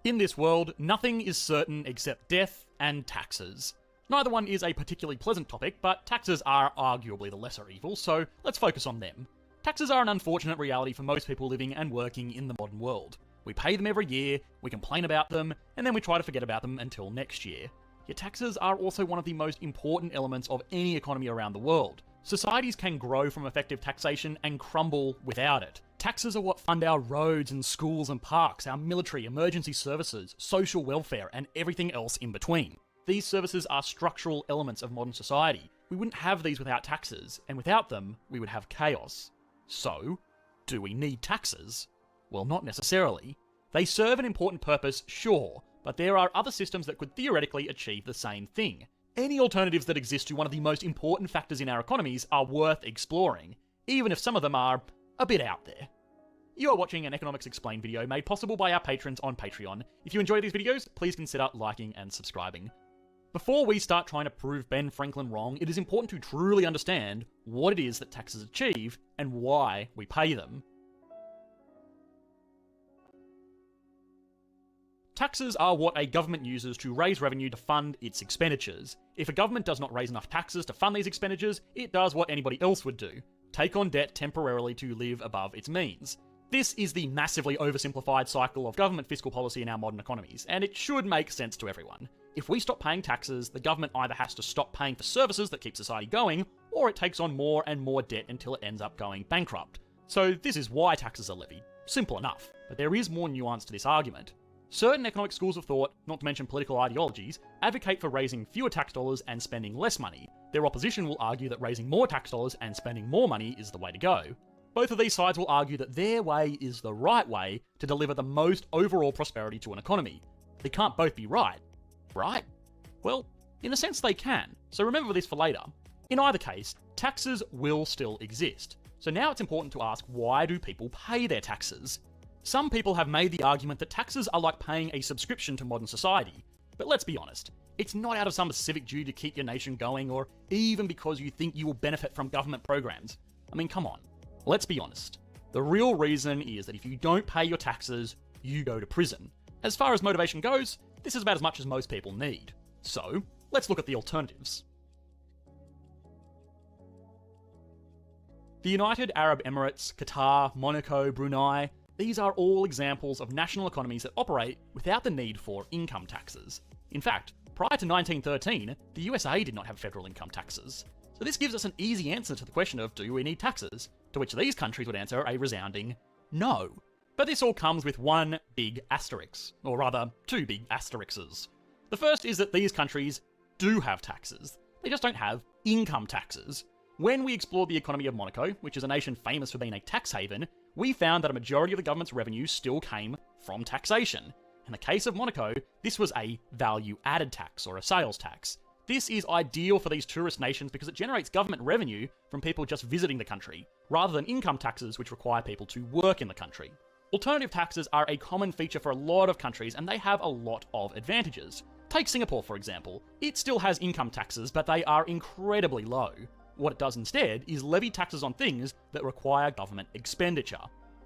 In this world, nothing is certain except death and taxes. Neither one is a particularly pleasant topic, but taxes are arguably the lesser evil, so let's focus on them. Taxes are an unfortunate reality for most people living and working in the modern world. We pay them every year, we complain about them, and then we try to forget about them until next year. Yet taxes are also one of the most important elements of any economy around the world. Societies can grow from effective taxation and crumble without it. Taxes are what fund our roads and schools and parks, our military, emergency services, social welfare, and everything else in between. These services are structural elements of modern society. We wouldn't have these without taxes, and without them, we would have chaos. So, do we need taxes? Well, not necessarily. They serve an important purpose, sure, but there are other systems that could theoretically achieve the same thing. Any alternatives that exist to one of the most important factors in our economies are worth exploring, even if some of them are a bit out there. You are watching an Economics Explained video made possible by our patrons on Patreon. If you enjoy these videos, please consider liking and subscribing. Before we start trying to prove Ben Franklin wrong, it is important to truly understand what it is that taxes achieve and why we pay them. Taxes are what a government uses to raise revenue to fund its expenditures. If a government does not raise enough taxes to fund these expenditures, it does what anybody else would do: take on debt temporarily to live above its means. This is the massively oversimplified cycle of government fiscal policy in our modern economies, and it should make sense to everyone. If we stop paying taxes, the government either has to stop paying for services that keep society going, or it takes on more and more debt until it ends up going bankrupt. So this is why taxes are levied. Simple enough. But there is more nuance to this argument. Certain economic schools of thought, not to mention political ideologies, advocate for raising fewer tax dollars and spending less money. Their opposition will argue that raising more tax dollars and spending more money is the way to go. Both of these sides will argue that their way is the right way to deliver the most overall prosperity to an economy. They can't both be right, right? Well, in a sense they can, so remember this for later. In either case, taxes will still exist. So now it's important to ask, why do people pay their taxes? Some people have made the argument that taxes are like paying a subscription to modern society. But let's be honest, it's not out of some civic duty to keep your nation going, or even because you think you will benefit from government programs. I mean, come on. Let's be honest. The real reason is that if you don't pay your taxes, you go to prison. As far as motivation goes, this is about as much as most people need. So, let's look at the alternatives. The United Arab Emirates, Qatar, Monaco, Brunei, these are all examples of national economies that operate without the need for income taxes. In fact, prior to 1913, the USA did not have federal income taxes. So this gives us an easy answer to the question of, do we need taxes? To which these countries would answer a resounding no. But this all comes with one big asterisk, or rather, two big asterisks. The first is that these countries do have taxes. They just don't have income taxes. When we explored the economy of Monaco, which is a nation famous for being a tax haven, we found that a majority of the government's revenue still came from taxation. In the case of Monaco, this was a value-added tax, or a sales tax. This is ideal for these tourist nations because it generates government revenue from people just visiting the country, rather than income taxes which require people to work in the country. Alternative taxes are a common feature for a lot of countries, and they have a lot of advantages. Take Singapore, for example. It still has income taxes, but they are incredibly low. What it does instead is levy taxes on things that require government expenditure.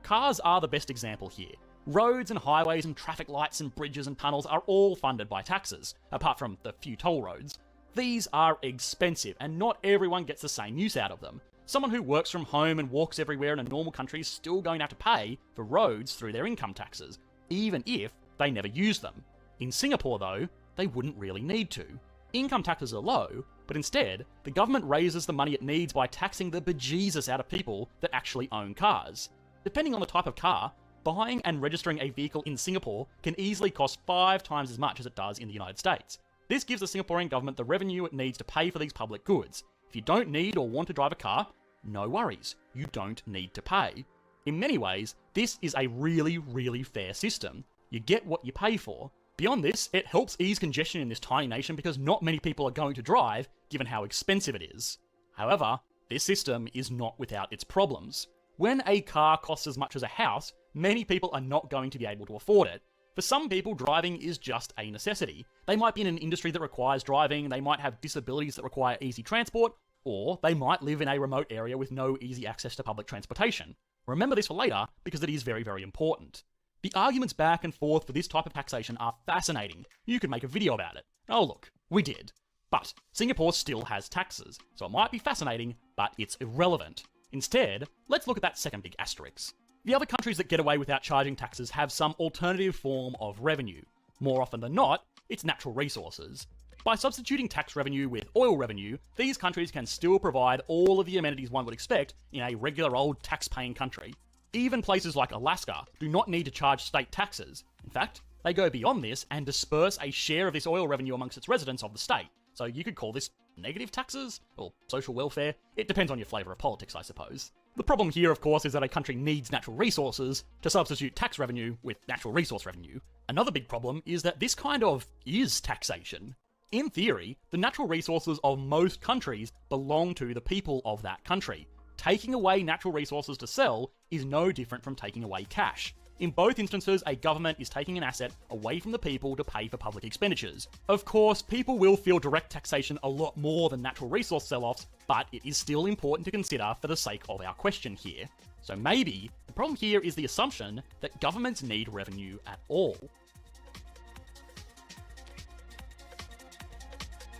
Cars are the best example here. Roads and highways and traffic lights and bridges and tunnels are all funded by taxes, apart from the few toll roads. These are expensive, and not everyone gets the same use out of them. Someone who works from home and walks everywhere in a normal country is still going to have to pay for roads through their income taxes, even if they never use them. In Singapore, though, they wouldn't really need to. Income taxes are low, but instead, the government raises the money it needs by taxing the bejesus out of people that actually own cars. Depending on the type of car, buying and registering a vehicle in Singapore can easily cost 5 times as much as it does in the United States. This gives the Singaporean government the revenue it needs to pay for these public goods. If you don't need or want to drive a car, no worries, you don't need to pay. In many ways, this is a really, really fair system. You get what you pay for. Beyond this, it helps ease congestion in this tiny nation because not many people are going to drive, given how expensive it is. However, this system is not without its problems. When a car costs as much as a house, many people are not going to be able to afford it. For some people, driving is just a necessity. They might be in an industry that requires driving, they might have disabilities that require easy transport, or they might live in a remote area with no easy access to public transportation. Remember this for later, because it is very, very important. The arguments back and forth for this type of taxation are fascinating. You could make a video about it. Oh look, we did. But Singapore still has taxes, so it might be fascinating, but it's irrelevant. Instead, let's look at that second big asterisk. The other countries that get away without charging taxes have some alternative form of revenue. More often than not, it's natural resources. By substituting tax revenue with oil revenue, these countries can still provide all of the amenities one would expect in a regular old tax-paying country. Even places like Alaska do not need to charge state taxes. In fact, they go beyond this and disperse a share of this oil revenue amongst its residents of the state. So you could call this negative taxes, or social welfare. It depends on your flavour of politics, I suppose. The problem here, of course, is that a country needs natural resources to substitute tax revenue with natural resource revenue. Another big problem is that this kind of is taxation. In theory, the natural resources of most countries belong to the people of that country. Taking away natural resources to sell is no different from taking away cash. In both instances, a government is taking an asset away from the people to pay for public expenditures. Of course, people will feel direct taxation a lot more than natural resource sell-offs, but it is still important to consider for the sake of our question here. So maybe the problem here is the assumption that governments need revenue at all.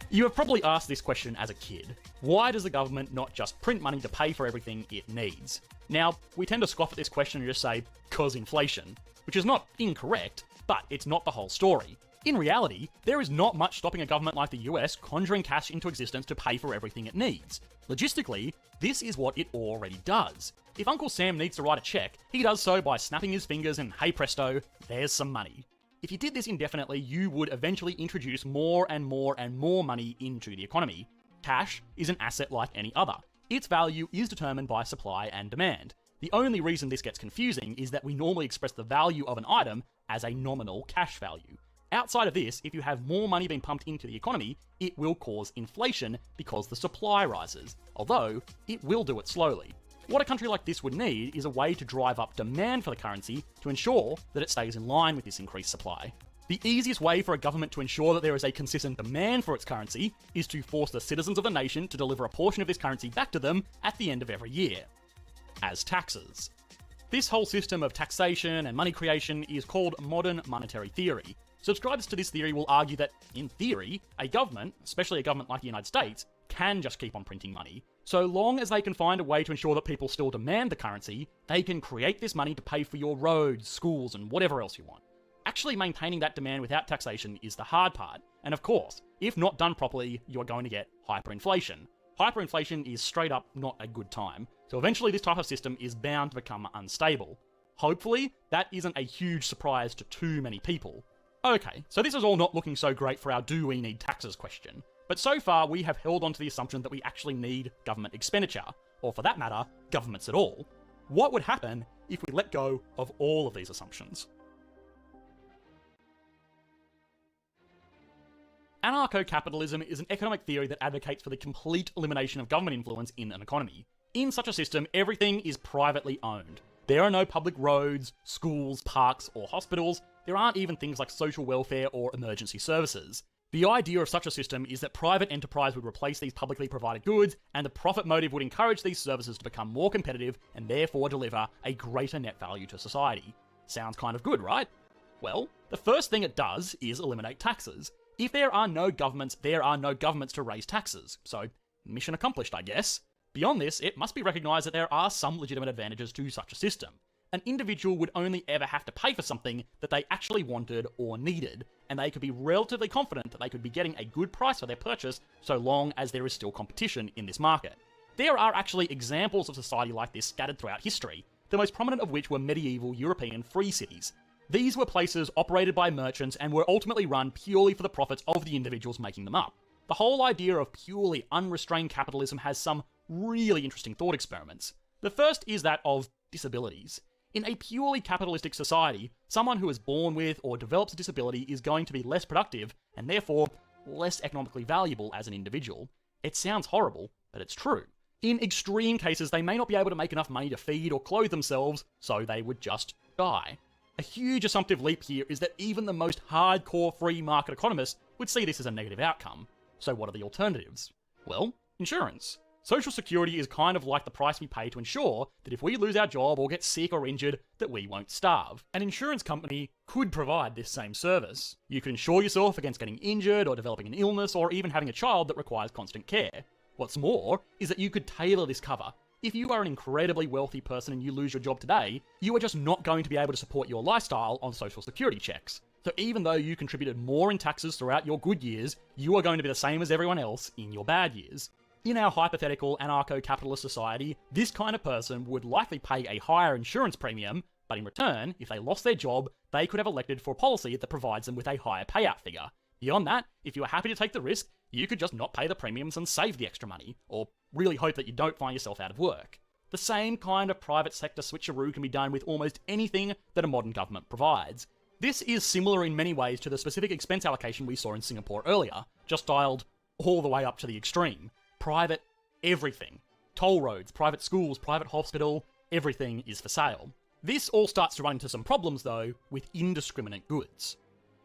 You have probably asked this question as a kid. Why does the government not just print money to pay for everything it needs? Now, we tend to scoff at this question and just say, "'cause inflation," which is not incorrect, but it's not the whole story. In reality, there is not much stopping a government like the US conjuring cash into existence to pay for everything it needs. Logistically, this is what it already does. If Uncle Sam needs to write a check, he does so by snapping his fingers and hey presto, there's some money. If you did this indefinitely, you would eventually introduce more and more and more money into the economy. Cash is an asset like any other. Its value is determined by supply and demand. The only reason this gets confusing is that we normally express the value of an item as a nominal cash value. Outside of this, if you have more money being pumped into the economy, it will cause inflation because the supply rises, although it will do it slowly. What a country like this would need is a way to drive up demand for the currency to ensure that it stays in line with this increased supply. The easiest way for a government to ensure that there is a consistent demand for its currency is to force the citizens of the nation to deliver a portion of this currency back to them at the end of every year, as taxes. This whole system of taxation and money creation is called modern monetary theory. Subscribers to this theory will argue that, in theory, a government, especially a government like the United States, can just keep on printing money. So long as they can find a way to ensure that people still demand the currency, they can create this money to pay for your roads, schools, and whatever else you want. Actually maintaining that demand without taxation is the hard part, and of course, if not done properly, you are going to get hyperinflation. Hyperinflation is straight up not a good time, so eventually this type of system is bound to become unstable. Hopefully, that isn't a huge surprise to too many people. Okay, so this is all not looking so great for our do we need taxes question, but so far we have held on to the assumption that we actually need government expenditure, or for that matter, governments at all. What would happen if we let go of all of these assumptions? Anarcho-capitalism is an economic theory that advocates for the complete elimination of government influence in an economy. In such a system, everything is privately owned. There are no public roads, schools, parks, or hospitals. There aren't even things like social welfare or emergency services. The idea of such a system is that private enterprise would replace these publicly provided goods, and the profit motive would encourage these services to become more competitive and therefore deliver a greater net value to society. Sounds kind of good, right? Well, the first thing it does is eliminate taxes. If there are no governments, there are no governments to raise taxes. So, mission accomplished, I guess. Beyond this, it must be recognised that there are some legitimate advantages to such a system. An individual would only ever have to pay for something that they actually wanted or needed, and they could be relatively confident that they could be getting a good price for their purchase so long as there is still competition in this market. There are actually examples of society like this scattered throughout history, the most prominent of which were medieval European free cities. These were places operated by merchants and were ultimately run purely for the profits of the individuals making them up. The whole idea of purely unrestrained capitalism has some really interesting thought experiments. The first is that of disabilities. In a purely capitalistic society, someone who is born with or develops a disability is going to be less productive and therefore less economically valuable as an individual. It sounds horrible, but it's true. In extreme cases, they may not be able to make enough money to feed or clothe themselves, so they would just die. A huge assumptive leap here is that even the most hardcore free market economists would see this as a negative outcome. So what are the alternatives? Well, insurance. Social Security is kind of like the price we pay to ensure that if we lose our job or get sick or injured, that we won't starve. An insurance company could provide this same service. You could insure yourself against getting injured or developing an illness or even having a child that requires constant care. What's more is that you could tailor this cover. If you are an incredibly wealthy person and you lose your job today, you are just not going to be able to support your lifestyle on Social Security checks. So even though you contributed more in taxes throughout your good years, you are going to be the same as everyone else in your bad years. In our hypothetical anarcho-capitalist society, this kind of person would likely pay a higher insurance premium, but in return, if they lost their job, they could have elected for a policy that provides them with a higher payout figure. Beyond that, if you are happy to take the risk, you could just not pay the premiums and save the extra money, or really hope that you don't find yourself out of work. The same kind of private sector switcheroo can be done with almost anything that a modern government provides. This is similar in many ways to the specific expense allocation we saw in Singapore earlier, just dialed all the way up to the extreme. Private everything. Toll roads, private schools, private hospital, everything is for sale. This all starts to run into some problems though with indiscriminate goods.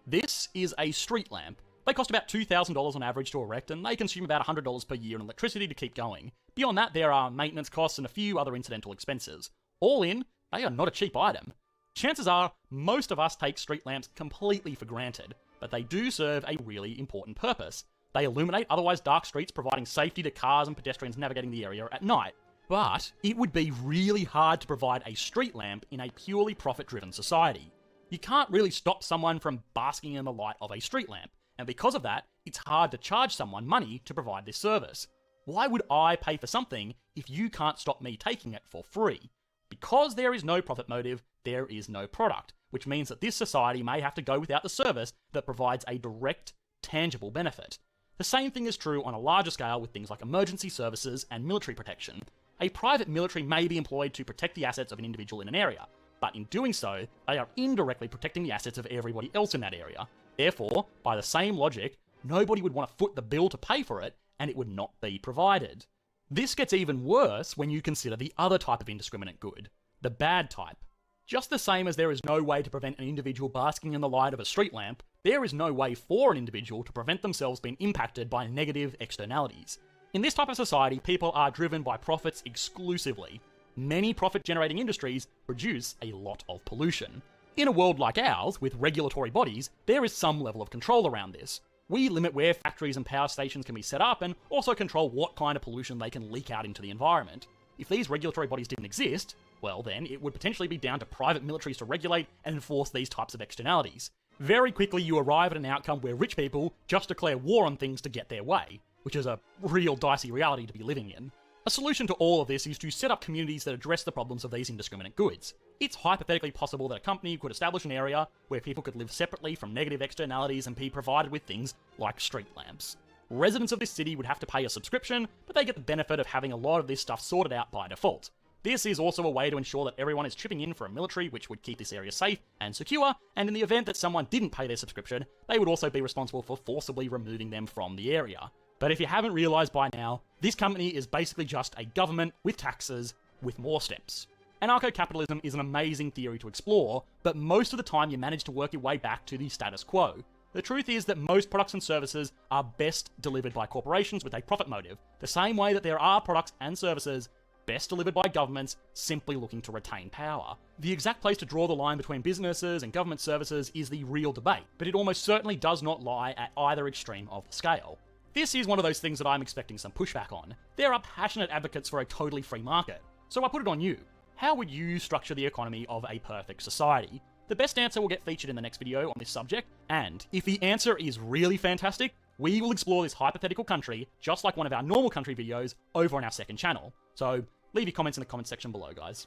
This is a street lamp. They cost about $2,000 on average to erect and they consume about $100 per year in electricity to keep going. Beyond that, there are maintenance costs and a few other incidental expenses. All in, they are not a cheap item. Chances are, most of us take street lamps completely for granted, but they do serve a really important purpose. They illuminate otherwise dark streets, providing safety to cars and pedestrians navigating the area at night. But it would be really hard to provide a street lamp in a purely profit-driven society. You can't really stop someone from basking in the light of a street lamp, and because of that, it's hard to charge someone money to provide this service. Why would I pay for something if you can't stop me taking it for free? Because there is no profit motive, there is no product, which means that this society may have to go without the service that provides a direct, tangible benefit. The same thing is true on a larger scale with things like emergency services and military protection. A private military may be employed to protect the assets of an individual in an area, but in doing so, they are indirectly protecting the assets of everybody else in that area. Therefore, by the same logic, nobody would want to foot the bill to pay for it, and it would not be provided. This gets even worse when you consider the other type of indiscriminate good, the bad type. Just the same as there is no way to prevent an individual basking in the light of a street lamp, there is no way for an individual to prevent themselves being impacted by negative externalities. In this type of society, people are driven by profits exclusively. Many profit-generating industries produce a lot of pollution. In a world like ours, with regulatory bodies, there is some level of control around this. We limit where factories and power stations can be set up and also control what kind of pollution they can leak out into the environment. If these regulatory bodies didn't exist, well then it would potentially be down to private militaries to regulate and enforce these types of externalities. Very quickly you arrive at an outcome where rich people just declare war on things to get their way, which is a real dicey reality to be living in. A solution to all of this is to set up communities that address the problems of these indiscriminate goods. It's hypothetically possible that a company could establish an area where people could live separately from negative externalities and be provided with things like street lamps. Residents of this city would have to pay a subscription, but they get the benefit of having a lot of this stuff sorted out by default. This is also a way to ensure that everyone is chipping in for a military which would keep this area safe and secure, and in the event that someone didn't pay their subscription, they would also be responsible for forcibly removing them from the area. But if you haven't realised by now, this company is basically just a government with taxes with more steps. Anarcho-capitalism is an amazing theory to explore, but most of the time you manage to work your way back to the status quo. The truth is that most products and services are best delivered by corporations with a profit motive, the same way that there are products and services best delivered by governments simply looking to retain power. The exact place to draw the line between businesses and government services is the real debate, but it almost certainly does not lie at either extreme of the scale. This is one of those things that I'm expecting some pushback on. There are passionate advocates for a totally free market, so I put it on you. How would you structure the economy of a perfect society? The best answer will get featured in the next video on this subject, and if the answer is really fantastic, we will explore this hypothetical country, just like one of our normal country videos, over on our second channel. So leave your comments in the comment section below, guys.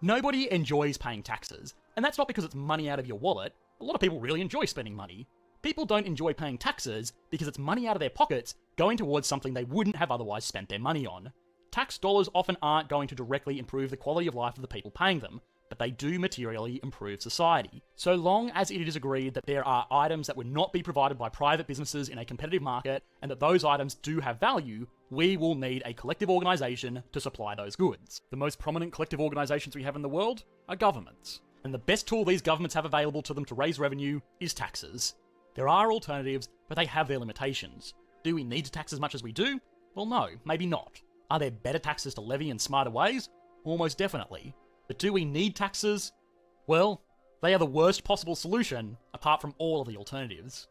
Nobody enjoys paying taxes, and that's not because it's money out of your wallet. A lot of people really enjoy spending money. People don't enjoy paying taxes because it's money out of their pockets going towards something they wouldn't have otherwise spent their money on. Tax dollars often aren't going to directly improve the quality of life of the people paying them, but they do materially improve society. So long as it is agreed that there are items that would not be provided by private businesses in a competitive market, and that those items do have value, we will need a collective organisation to supply those goods. The most prominent collective organisations we have in the world are governments. And the best tool these governments have available to them to raise revenue is taxes. There are alternatives, but they have their limitations. Do we need to tax as much as we do? Well, no, maybe not. Are there better taxes to levy in smarter ways? Almost definitely. But do we need taxes? Well, they are the worst possible solution, apart from all of the alternatives.